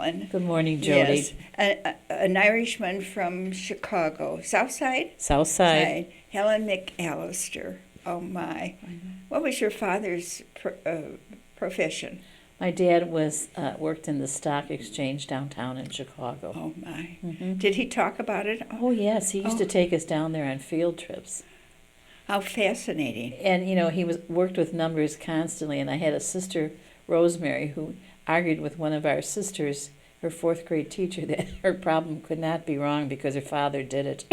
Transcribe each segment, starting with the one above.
Helen. Good morning, Jody. Yes, an Irishman from Chicago, South Side? South Side. Helen McAllister. Oh, my. What was your father's profession? My dad was worked in the stock exchange downtown in Chicago. Oh, my. Mm-hmm. Did he talk about it? Oh, yes. He used to take us down there on field trips. How fascinating. And, he worked with numbers constantly. And I had a sister, Rosemary, who argued with one of our sisters, her fourth grade teacher, that her problem could not be wrong because her father did it.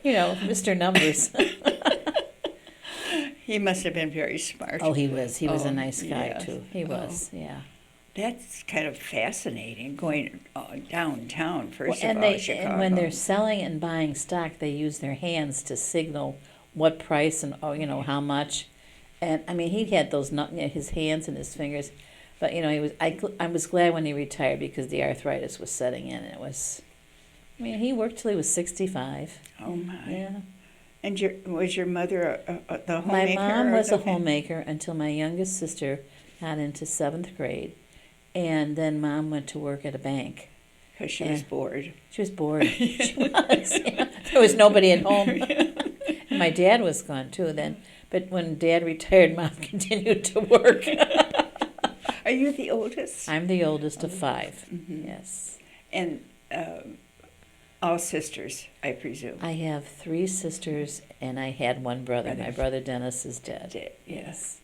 Mr. Numbers. He must have been very smart. Oh, he was. He was a nice guy, too. He was, yeah. That's kind of fascinating, going downtown, first Well, of all, Chicago. And when they're selling and buying stock, they use their hands to signal what price and, how much. And, he had those, his hands and his fingers. But, I was glad when he retired because the arthritis was setting in. And it was, he worked till he was 65. Oh, my. Yeah. And was your mother the homemaker? My mom was a homemaker until my youngest sister got into 7th grade. And then Mom went to work at a bank. Because she was bored. She was bored. She was. Yeah. There was nobody at home. And my dad was gone, too, then. But when Dad retired, Mom continued to work. Are you the oldest? I'm the oldest of 5, Mm-hmm. yes. And all sisters, I presume. I have 3 sisters, and I had 1 brother. My brother Dennis is dead. Yes.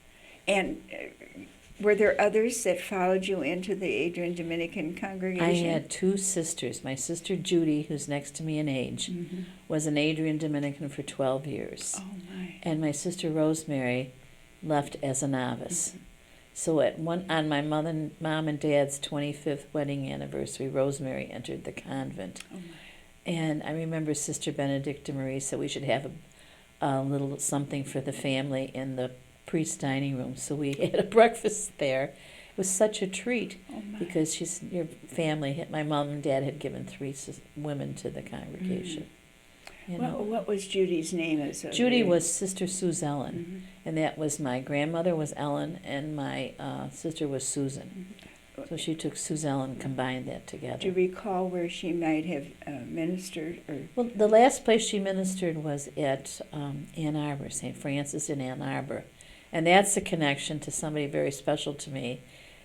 And were there others that followed you into the Adrian Dominican congregation? I had 2 sisters. My sister Judy, who's next to me in age, was an Adrian Dominican for 12 years. Oh, my. And my sister Rosemary left as a novice. So on my mom and dad's 25th wedding anniversary, Rosemary entered the convent. Oh, my. And I remember Sister Benedicta Marie said we should have a little something for the family in the priest's dining room. So we had a breakfast there. It was such a treat because your family, my mom and dad had given 3 women to the congregation. What was Judy's name? Judy was Sister Suzellen, and that was my grandmother was Ellen, and my sister was Susan. So she took Suzelle and combined that together. Do you recall where she might have ministered? Well, the last place she ministered was at Ann Arbor, St. Francis in Ann Arbor. And that's a connection to somebody very special to me.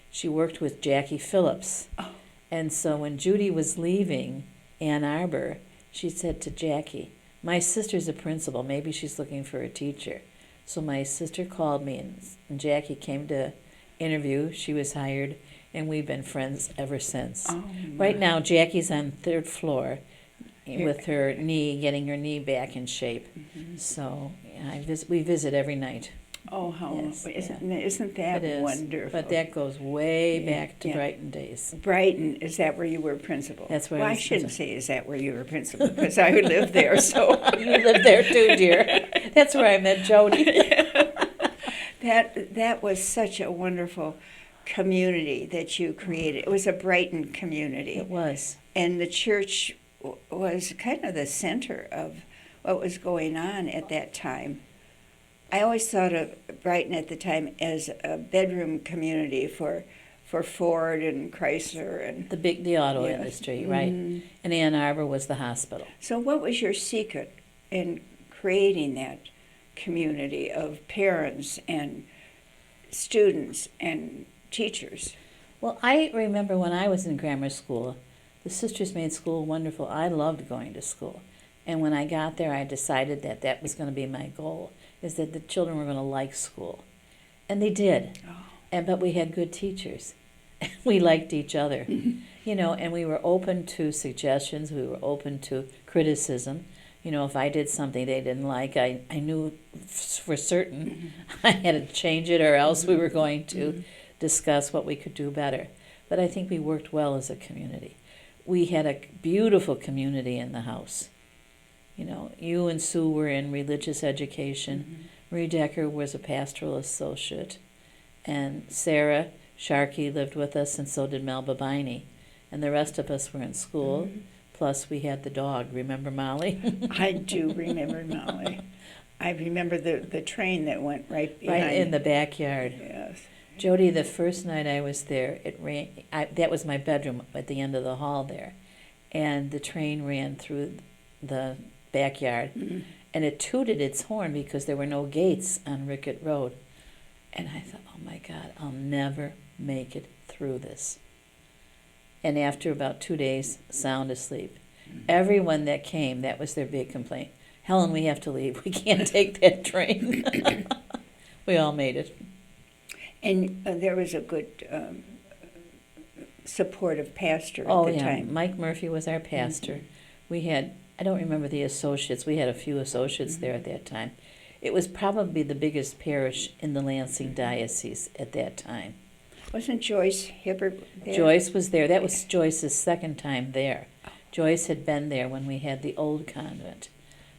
She worked with Jackie Phillips. Oh. And so when Judy was leaving Ann Arbor, she said to Jackie, my sister's a principal. Maybe she's looking for a teacher. So my sister called me, and Jackie came to interview. She was hired. And we've been friends ever since. Oh, right now, Jackie's on 3rd floor with her knee, getting her knee back in shape. So we visit every night. Oh, how Yes, isn't that wonderful? But that goes way back to Brighton days. Brighton, is that where you were principal? That's where I shouldn't say is that where you were principal because I lived there. So you lived there too, dear. That's where I met Jody. That was such a wonderful community that you created. It was a Brighton community. It was. And the church was kind of the center of what was going on at that time. I always thought of Brighton at the time as a bedroom community for Ford and Chrysler and the auto industry, right? And Ann Arbor was the hospital. So what was your secret in creating that community of parents and students and teachers? Well, I remember when I was in grammar school, the sisters made school wonderful. I loved going to school. And when I got there, I decided that was going to be my goal, is that the children were going to like school. And they did. Oh. But we had good teachers. We liked each other, and we were open to suggestions. We were open to criticism. If I did something they didn't like, I knew for certain I had to change it, or else we were going to discuss what we could do better. But I think we worked well as a community. We had a beautiful community in the house. You and Sue were in religious education. Marie Decker was a pastoral associate. And Sarah Sharkey lived with us, and so did Melba Biney. And the rest of us were in school. Plus, we had the dog. Remember Molly? I do remember Molly. I remember the train that went right behind. Right in the backyard. Yes. Jody, the first night I was there, it ran. That was my bedroom at the end of the hall there, and the train ran through the backyard, and it tooted its horn because there were no gates on Rickett Road, and I thought, oh my God, I'll never make it through this. And after about 2 days, sound asleep. Everyone that came, that was their big complaint. Helen, we have to leave. We can't take that train. We all made it. And there was a good supportive pastor Oh, at the yeah. time. Mike Murphy was our pastor. We had, I don't remember the associates. We had a few associates there at that time. It was probably the biggest parish in the Lansing diocese at that time. Wasn't Joyce Hibbert there? Joyce was there. That was Joyce's second time there. Joyce had been there when we had the old convent.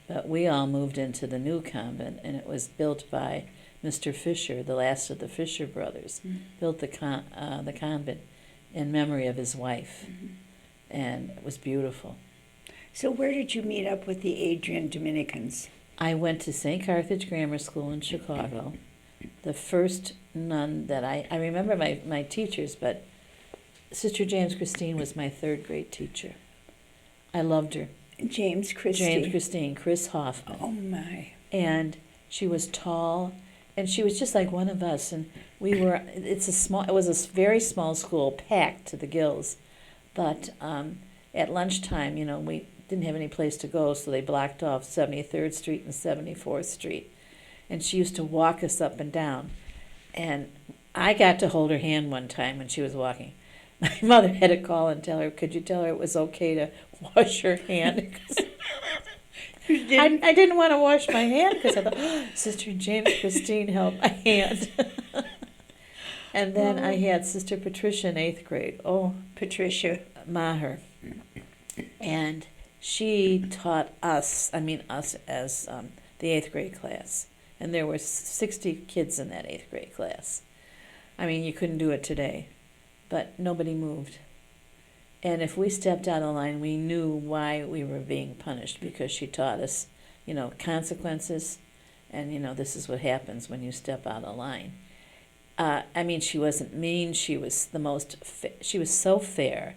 But we all moved into the new convent, and it was built by Mr. Fisher, the last of the Fisher brothers, built the convent in memory of his wife, and it was beautiful. So where did you meet up with the Adrian Dominicans? I went to St. Carthage Grammar School in Chicago. The first nun that I remember my teachers, but Sister James Christine was my third grade teacher. I loved her. James Christine. Chris Hoffman. Oh my. And she was tall, and she was just like one of us. And we were, it was a very small school, packed to the gills. But at lunchtime, we didn't have any place to go, so they blocked off 73rd Street and 74th Street. And she used to walk us up and down. And I got to hold her hand one time when she was walking. My mother had to call and tell her, could you tell her it was okay to wash her hand? I didn't want to wash my hand because I thought, oh, Sister James Christine held my hand. And then I had Sister Patricia in 8th grade. Oh, Patricia Maher. And she taught us as the 8th grade class. And there were 60 kids in that 8th grade class. I mean, you couldn't do it today. But nobody moved. And if we stepped out of line, we knew why we were being punished, because she taught us, consequences, and, this is what happens when you step out of line. She wasn't mean. She was she was so fair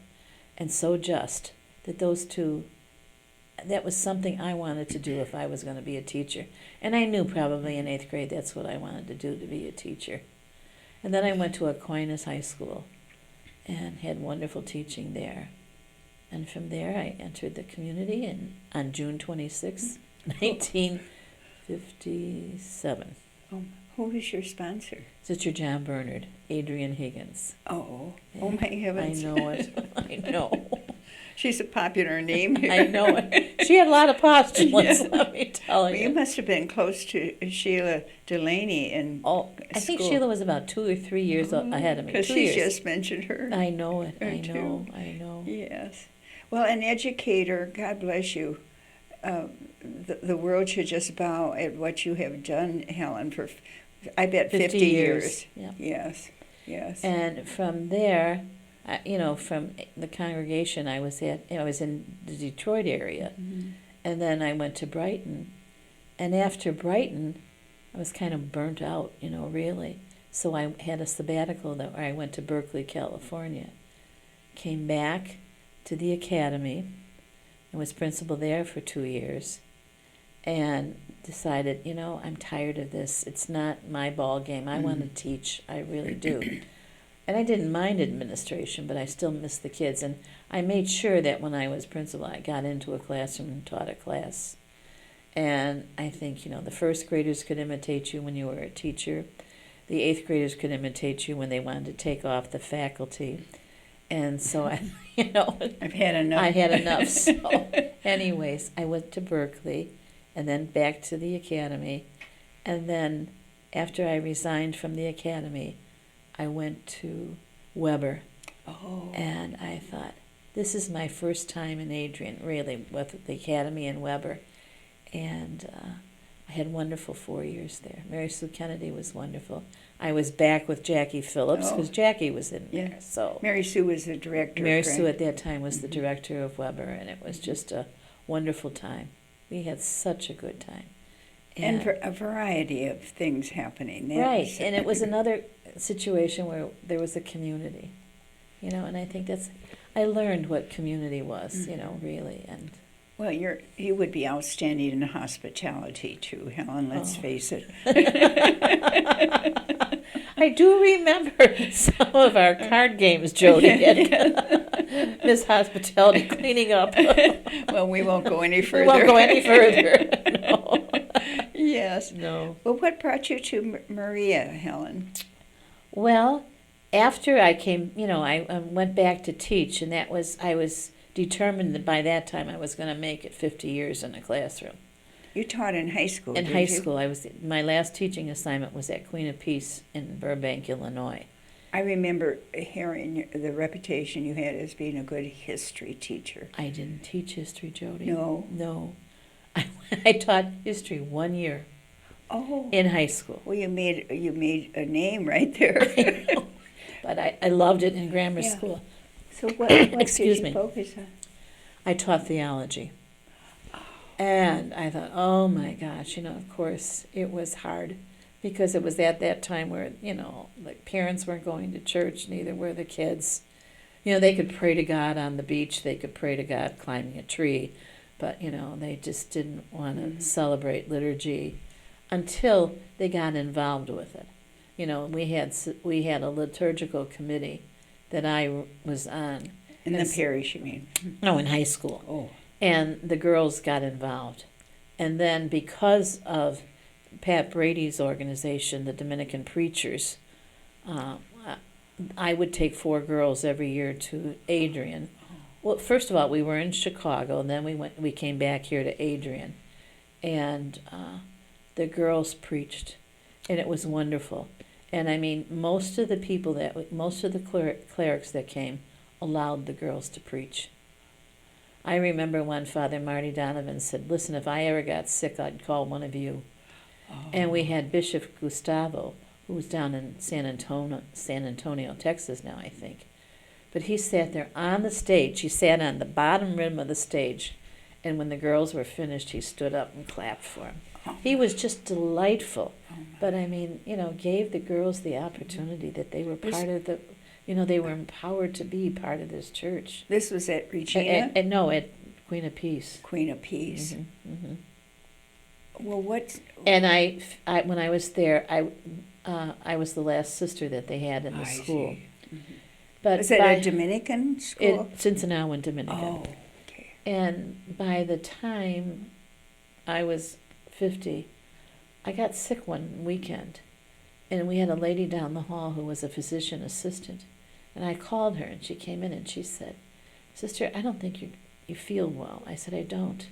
and so just that those two, that was something I wanted to do if I was going to be a teacher. And I knew probably in 8th grade that's what I wanted to do, to be a teacher. And then I went to Aquinas High School and had wonderful teaching there. And from there I entered the community on June 26, 1957. Who was your sponsor? Sister John Bernard, Adrian Higgins. Oh my heavens. I know it. I know. She's a popular name here. I know it. She had a lot of postulants, let me tell you. You must have been close to Sheila Delaney in I think school. Sheila was about 2 or 3 years ahead of me. Because 2 she years. just mentioned her. I know it. Her I too. know. Yes. Well, an educator, God bless you. The world should just bow at what you have done, Helen, for, I bet, 50 years. Yeah. Yes. And from there, from the congregation I was in the Detroit area. Mm-hmm. And then I went to Brighton. And after Brighton, I was kind of burnt out, really. So I had a sabbatical where I went to Berkeley, California. Came back to the academy and was principal there for 2 years. And decided, I'm tired of this. It's not my ball game. I want to teach. I really do. And I didn't mind administration, but I still missed the kids. And I made sure that when I was principal, I got into a classroom and taught a class. And I think, the first graders could imitate you when you were a teacher. The 8th graders could imitate you when they wanted to take off the faculty. And so, I've had enough. So, anyways, I went to Berkeley and then back to the academy. And then after I resigned from the academy, I went to Weber. Oh. And I thought, this is my first time in Adrian, really, with the academy and Weber. And I had wonderful 4 years there. Mary Sue Kennedy was wonderful. I was back with Jackie Phillips because Jackie was in there. So Mary Sue was the director. Mary Sue at that time was the director of Weber, and it was just a wonderful time. We had such a good time. And for a variety of things happening. That right, was- and it was another situation where there was a community, you know, and I think I learned what community was, you know, really, and Well, you would be outstanding in hospitality too, Helen, let's Oh. face it. I do remember some of our card games, Jody, and Miss Hospitality cleaning up. Well, we won't go any We further. won't go any further. No. Yes. No. Well, what brought you to Maria, Helen? Well, after I came, you know, I went back to teach, and I was determined that by that time I was going to make it 50 years in the classroom. You taught in high school, In did high you? school, my last teaching assignment was at Queen of Peace in Burbank, Illinois. I remember hearing the reputation you had as being a good history teacher. I didn't teach history, Jody. No. No. I taught history 1 year Oh. in high school. Well, you made a name right there. But I loved it in grammar Yeah. school. So what did Excuse you me. focus on? I taught theology. And I thought, oh my gosh, you know, of course, it was hard because it was at that time where, you know, like parents weren't going to church, neither were the kids. You know, they could pray to God on the beach, they could pray to God climbing a tree, but, you know, they just didn't want to celebrate liturgy until they got involved with it. You know, we had a liturgical committee that I was on. In the And s- parish, you mean? No, in high school. Oh. And the girls got involved. And then because of Pat Brady's organization, the Dominican Preachers, I would take 4 girls every year to Adrian. Well, first of all, we were in Chicago, and then we came back here to Adrian. And the girls preached, and it was wonderful. And I mean, most of the clerics that came allowed the girls to preach. I remember when Father Marty Donovan said, listen, if I ever got sick, I'd call one of you. Oh. And we had Bishop Gustavo, who was down in San Antonio, Texas now, I think. But he sat there on the stage. He sat on the bottom rim of the stage. And when the girls were finished, he stood up and clapped for them. He was just delightful. But I mean, you know, gave the girls the opportunity that they were part of the, you know, they were empowered to be part of this church. This was at Regina? No, at Queen of Peace. Queen of Peace. Mhm. Well, what? And I, when I was there, I was the last sister that they had in the I school. see. But Was it by- a Dominican school? Cincinnati Dominican. Oh, okay. And by the time I was 50, I got sick one weekend. And we had a lady down the hall who was a physician assistant. And I called her, and she came in and she said, Sister, I don't think you feel well. I said, I don't.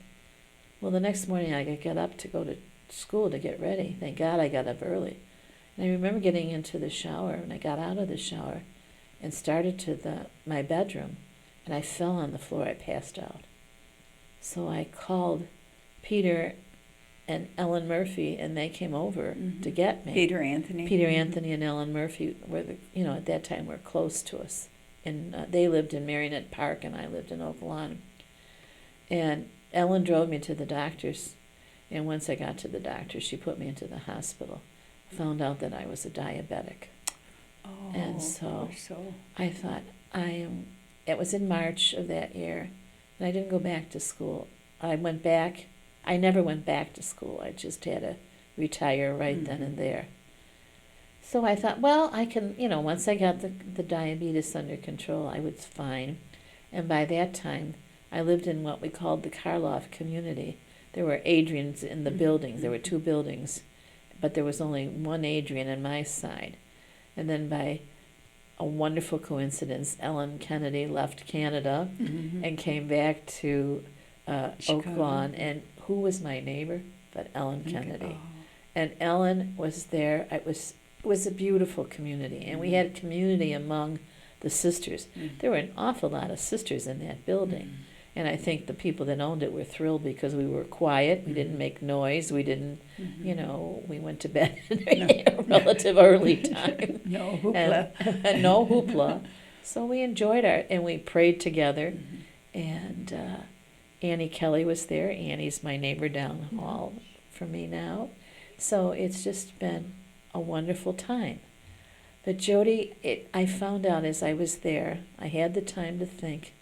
Well, the next morning I got up to go to school to get ready. Thank God I got up early. And I remember getting into the shower, and I got out of the shower and started to my bedroom, and I fell on the floor. I passed out. So I called Peter and Ellen Murphy, and they came over to get me. Peter Anthony? Peter Anthony and Ellen Murphy were at that time were close to us. And they lived in Marionette Park, and I lived in Oak Lawn. And Ellen drove me to the doctor's, and once I got to the doctor, she put me into the hospital. Found out that I was a diabetic. Oh, And so poor soul. I thought, it was in March of that year, and I didn't go back to school. I never went back to school. I just had to retire right then and there. So I thought, well, I can, once I got the diabetes under control, I was fine. And by that time, I lived in what we called the Karloff community. There were Adrians in the buildings. There were 2 buildings, but there was only one Adrian on my side. And then by a wonderful coincidence, Ellen Kennedy left Canada and came back to Oak Chicago. Lawn. And who was my neighbor but Ellen Kennedy? Oh. And Ellen was there. It was a beautiful community, and we had community among the sisters. There were an awful lot of sisters in that building, and I think the people that owned it were thrilled because we were quiet. We didn't make noise. We didn't, we went to bed at a relative early time. No hoopla. And no hoopla. So we enjoyed and we prayed together, and Annie Kelly was there. Annie's my neighbor down the hall, for me now. So it's just been a wonderful time. But Jody, I found out as I was there, I had the time to think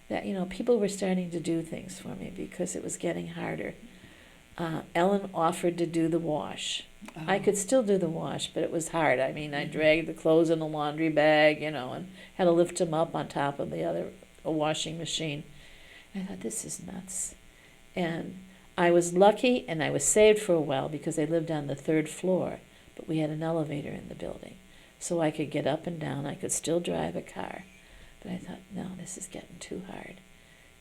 that, people were starting to do things for me because it was getting harder. Ellen offered to do the wash. Oh. I could still do the wash, but it was hard. I mean, I dragged the clothes in the laundry bag, and had to lift them up on top of the other washing machine. And I thought, this is nuts. And I was lucky, and I was saved for a while because I lived on the 3rd floor, but we had an elevator in the building. So I could get up and down. I could still drive a car. But I thought, no, this is getting too hard.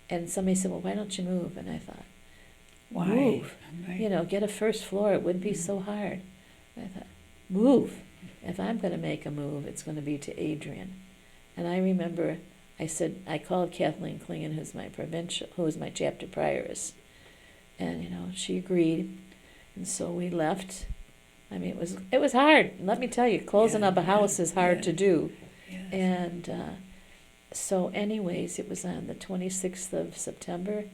And somebody said, well, why don't you move? And I thought, why? Move. Right. Get a 1st floor. It wouldn't be so hard. And I thought, move. If I'm going to make a move, it's going to be to Adrian. And I remember I called Kathleen Klingen, who was my chapter prioress. And, she agreed. And so we left. I mean, it was hard. Let me tell you, closing up a house is hard to do. Yes. And so anyways, it was on the 26th of September,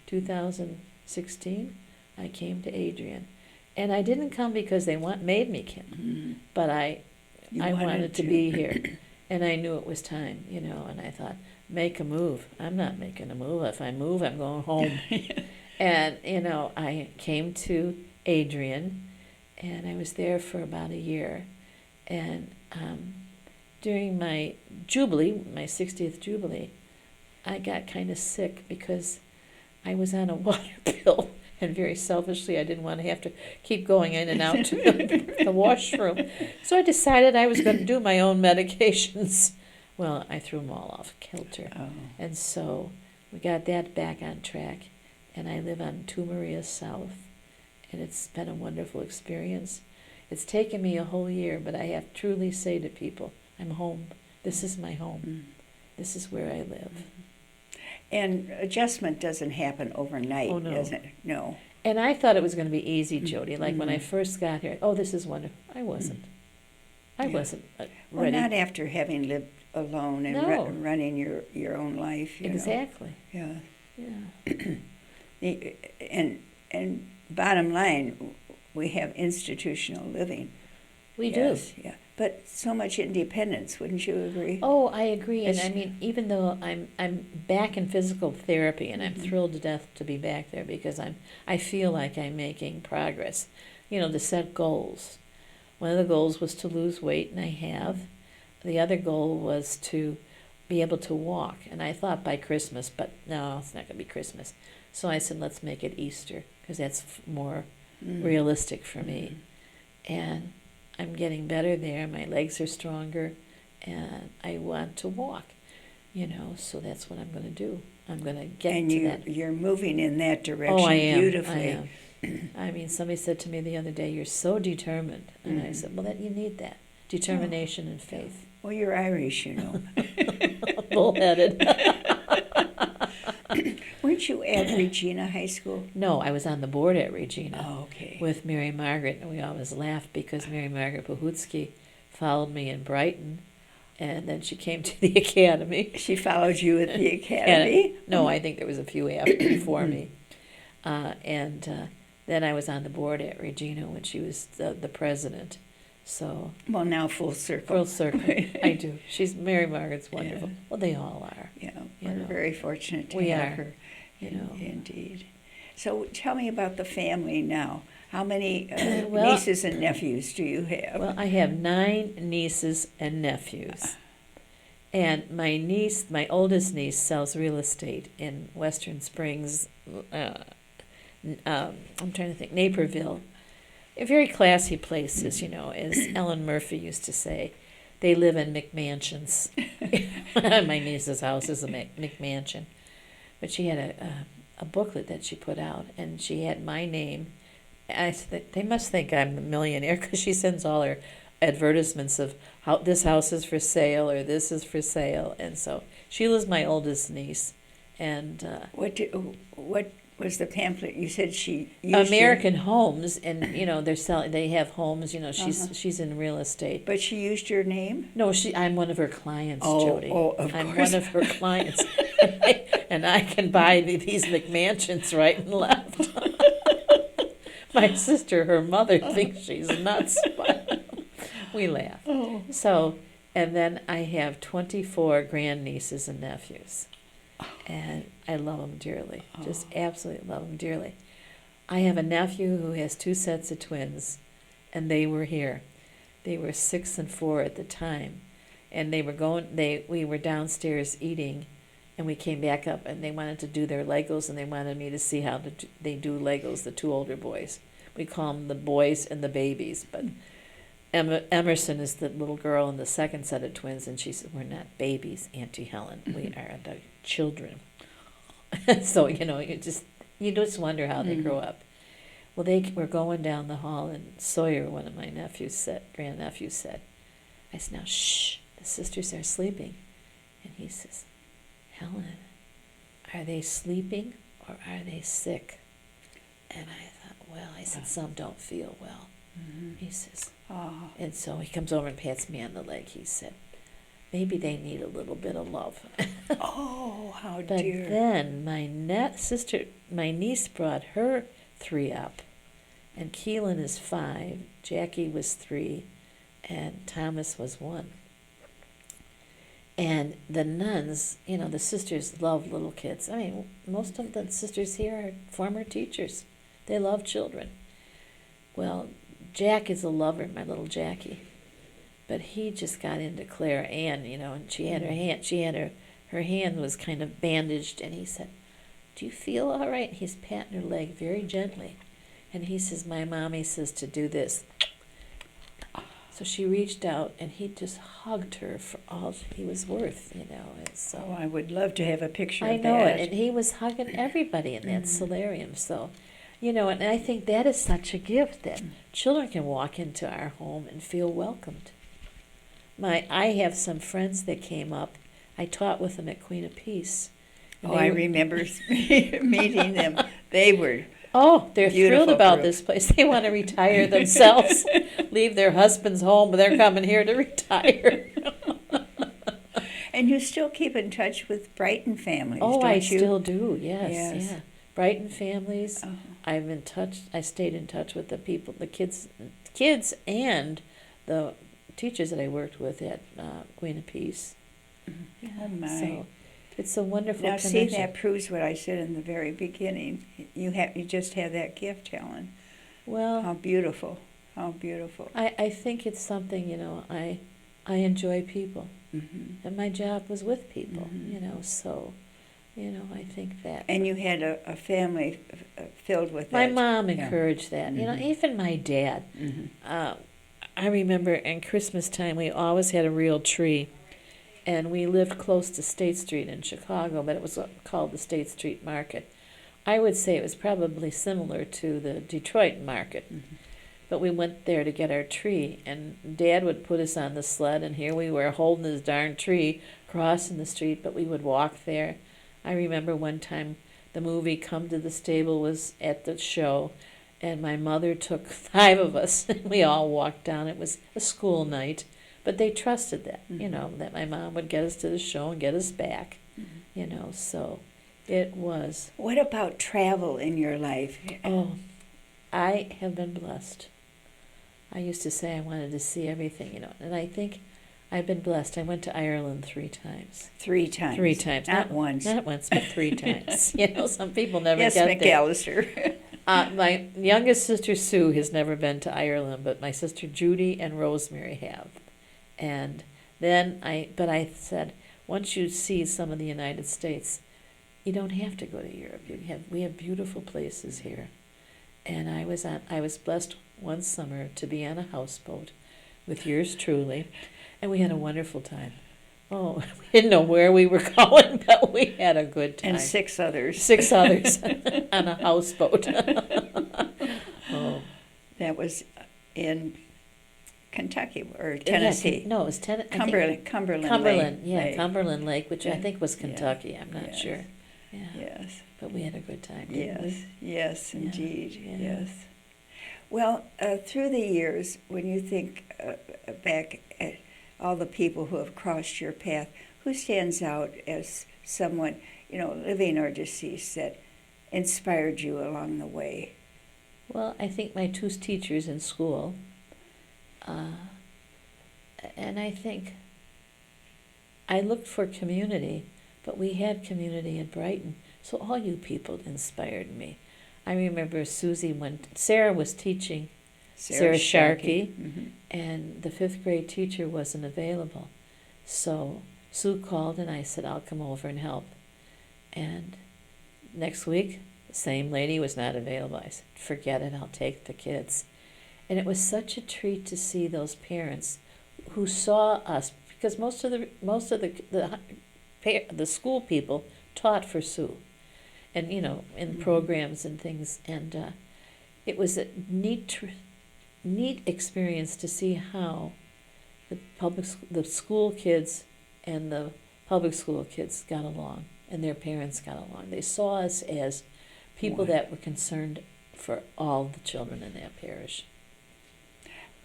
2016, I came to Adrian. And I didn't come because they made me come, but I wanted to be here. And I knew it was time, and I thought, make a move. I'm not making a move. If I move, I'm going home. And, I came to Adrian, and I was there for about a year. And during my Jubilee, my 60th Jubilee, I got kind of sick because I was on a water pill. And very selfishly, I didn't want to have to keep going in and out to the washroom. So I decided I was going to do my own medications. Well, I threw them all off kilter. Oh. And so we got that back on track. And I live on 2 Maria South. And it's been a wonderful experience. It's taken me a whole year, but I have to truly say to people, I'm home. This is my home. This is where I live. And adjustment doesn't happen overnight, Oh, no. does it? No. And I thought it was going to be easy, Jody. Like when I first got here, this is wonderful. I wasn't. I wasn't Well, ready. not after having lived alone and No. running your own life. Exactly. Yeah. Yeah. And bottom line, we have institutional living. We Yes, do. yeah. But so much independence, wouldn't you agree? Oh, I agree. And It's- I mean, even though I'm back in physical therapy, and I'm thrilled to death to be back there because I feel like I'm making progress. To set goals. One of the goals was to lose weight, and I have. The other goal was to be able to walk, and I thought by Christmas, but no, it's not going to be Christmas. So I said, let's make it Easter because that's more realistic for me. And I'm getting better there. My legs are stronger, and I want to walk, so that's what I'm going to do. I'm going to get and to that. you're moving in that direction Oh, I am. beautifully. I am. I mean, somebody said to me the other day, you're so determined. And I said, well, you need that. Determination and faith. Well, you're Irish, Bullheaded. Weren't you at Regina High School? No, I was on the board at Regina. Oh, okay. With Mary Margaret, and we always laughed because Mary Margaret Pahutsky followed me in Brighton, and then she came to the academy. She followed you at the academy? No, I think there was a few before me. Then I was on the board at Regina when she was the president. So Well, now full circle. full circle, I do. Mary Margaret's wonderful. Yeah. Well, they all are. Yeah, You we're know. very fortunate to We have are, her. you know. Indeed. So tell me about the family now. How many Well- nieces and nephews do you have? Well, I have 9 nieces and nephews. And my oldest niece sells real estate in Western Springs, I'm trying to think, Naperville. Very classy places, as Ellen Murphy used to say. They live in McMansions. My niece's house is a McMansion. But she had a booklet that she put out, and she had my name. I said, they must think I'm a millionaire because she sends all her advertisements of how this house is for sale or this is for sale. And so Sheila's my oldest niece. And What was the pamphlet? You said she used American Homes, and they're selling. They have homes. She's in real estate. But she used your name? No, I'm one of her clients, Oh, Jody. of I'm course. one of her clients, and I can buy these McMansions right and left. My sister, her mother, thinks she's nuts, but we laugh. Oh. So, and then I have 24 grandnieces and nephews, and I love them dearly. Just absolutely love them dearly. I have a nephew who has 2 sets of twins, and they were here. They were 6 and 4 at the time, and we were downstairs eating, and we came back up, and they wanted to do their Legos, and they wanted me to see how they do Legos, the 2 older boys. We call them the boys and the babies, but Emerson is the little girl in the second set of twins, and she said, "We're not babies, Auntie Helen. We are the children." So, you just wonder how they grow up. Well, they were going down the hall, and Sawyer, one of my grandnephews, said, I said, "Now, shh, the sisters are sleeping." And he says, "Helen, are they sleeping or are they sick?" And I thought, well, I said, "Some don't feel well." He says, Oh. and so he comes over and pats me on the leg. He said, "Maybe they need a little bit of love." Oh, how But dear. then my niece brought her 3 up, and Keelan is 5, Jackie was 3, and Thomas was 1. And the nuns, the sisters love little kids. I mean, most of the sisters here are former teachers. They love children. Well, Jack is a lover, my little Jackie. But he just got into Clara Ann, and she had her hand was kind of bandaged, and he said, "Do you feel all right?" He's patting her leg very gently. And he says, "My mommy says to do this." So she reached out, and he just hugged her for all he was worth, And so Oh, I would love to have a picture I of know that. it, and he was hugging everybody in that solarium. So, and I think that is such a gift that children can walk into our home and feel welcomed. I have some friends that came up. I taught with them at Queen of Peace. and Oh, they I were- remember meeting them. They were Oh, they're Beautiful thrilled about group. this place. They want to retire themselves, leave their husbands home, but they're coming here to retire. And you still keep in touch with Brighton families, Oh, don't I you? still do. Yes, Yes. yeah. Brighton families. Oh. I've been I stayed in touch with the people, the kids, and the teachers that I worked with at Queen of Peace. Yeah, Oh, my. So it's a wonderful Now, see, connection. that proves what I said in the very beginning. You just have that gift, Helen. Well, How beautiful! How beautiful! I think it's something. I enjoy people, Mm-hmm. and my job was with people. Mhm. So. I think that. And you had a family filled with My that. mom Yeah. encouraged that. Mhm. Even my dad. Mm-hmm. I remember in Christmas time we always had a real tree, and we lived close to State Street in Chicago, but it was called the State Street Market. I would say it was probably similar to the Detroit Market, Mhm. but we went there to get our tree, and Dad would put us on the sled, and here we were holding this darn tree, crossing the street, but we would walk there. I remember one time the movie Come to the Stable was at the show, and my mother took 5 of us, and we all walked down. It was a school night, but they trusted that, that my mom would get us to the show and get us back, so it was. What about travel in your life? Oh, I have been blessed. I used to say I wanted to see everything, and I think I've been blessed. I went to Ireland 3 times. 3 times. 3 times. Not once. Not once, but 3 times. Some people never Yes, get there. McAllister. My youngest sister Sue has never been to Ireland, but my sister Judy and Rosemary have. And then I said, once you see some of the United States, you don't have to go to Europe. We have beautiful places here. And I was blessed one summer to be on a houseboat with yours truly, and we had a wonderful time. Oh, we didn't know where we were going, but we had a good time. And 6 others. 6 others on a houseboat. Oh. That was in Kentucky or Tennessee. Yeah, no, it was Cumberland Cumberland, Lake. yeah, Cumberland Lake, which I Yeah. think was Yeah. Kentucky. I'm not Yes. sure. Yeah, Yes. but we had a good time. Didn't Yes. Yes, Yeah. indeed. Yeah. Yes. Well, through the years, when you think back at all the people who have crossed your path, who stands out as someone, living or deceased, that inspired you along the way? Well, I think my two teachers in school, and I think I looked for community, but we had community in Brighton, so all you people inspired me. I remember Susie when Sarah was teaching, Sarah Sharkey, and the 5th grade teacher wasn't available. So Sue called and I said, I'll come over and help. And next week, the same lady was not available. I said, forget it, I'll take the kids. And it was such a treat to see those parents who saw us, because most of the school people taught for Sue, and in programs and things, and it was a neat experience to see how the school kids and the public school kids got along, and their parents got along. They saw us as people that were concerned for all the children in that parish.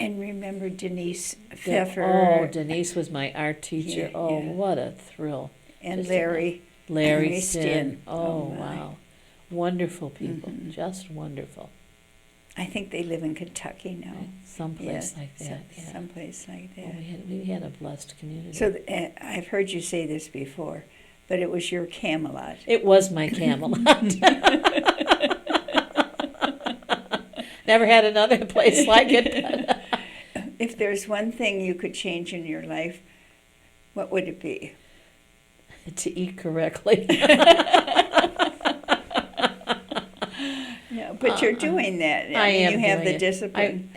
And remember Denise Pfeffer. Oh, Denise was my art teacher. What a thrill. And Just Larry Stin. Oh, wow. Wonderful people. Just wonderful. I think they live in Kentucky now. Someplace like that. Someplace like that. Well, we had a blessed community. So I've heard you say this before, but it was your Camelot. It was my Camelot. Never had another place like it. If there's one thing you could change in your life, what would it be? To eat correctly. Yeah, but you're doing that. I am You have doing the it. discipline.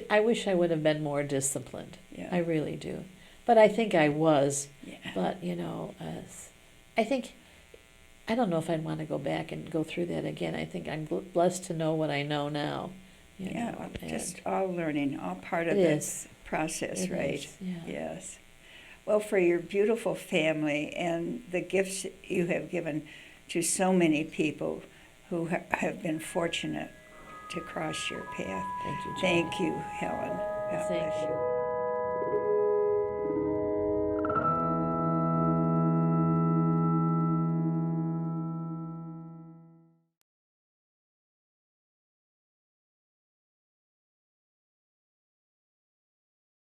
I wish I would have been more disciplined. Yeah. I really do. But I think I was. Yeah. But, I think, I don't know if I'd want to go back and go through that again. I think I'm blessed to know what I know now. Just all learning, all part of the process, right? Yes. Well, for your beautiful family and the gifts you have given to so many people who have been fortunate to cross your path. Thank you, Jen. Thank you, Helen. God Thank bless you.